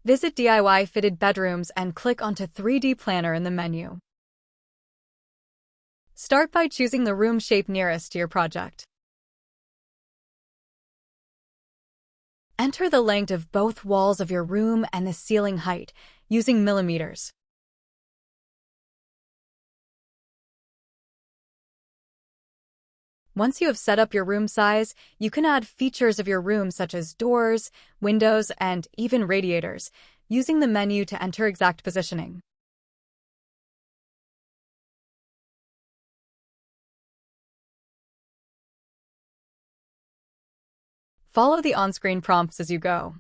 Visit DIY Fitted Bedrooms and click onto 3D Planner in the menu. Start by choosing the room shape nearest to your project. Enter the length of both walls of your room and the ceiling height using millimeters. Once you have set up your room size, you can add features of your room such as doors, windows, and even radiators, using the menu to enter exact positioning. Follow the on-screen prompts as you go.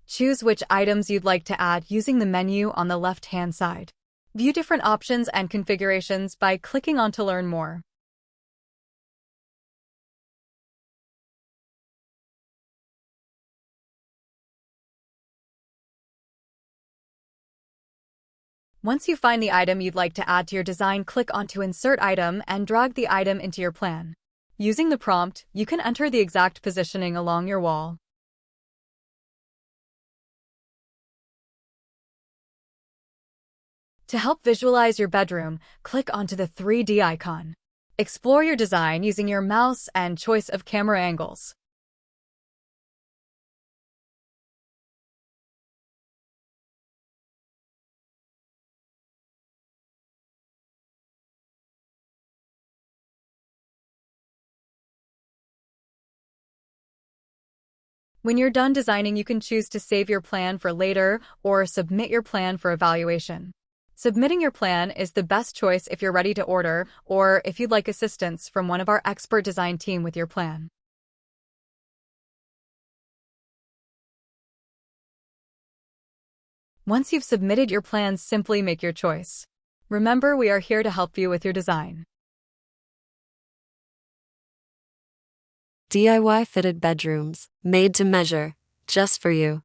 Choose which items you'd like to add using the menu on the left-hand side. View different options and configurations by clicking on to learn more. Once you find the item you'd like to add to your design, click onto Insert Item and drag the item into your plan. Using the prompt, you can enter the exact positioning along your wall. To help visualize your bedroom, click onto the 3D icon. Explore your design using your mouse and choice of camera angles. When you're done designing, you can choose to save your plan for later or submit your plan for evaluation. Submitting your plan is the best choice if you're ready to order or if you'd like assistance from one of our expert design team with your plan. Once you've submitted your plan, simply make your choice. Remember, we are here to help you with your design. DIY Fitted Bedrooms, made to measure, just for you.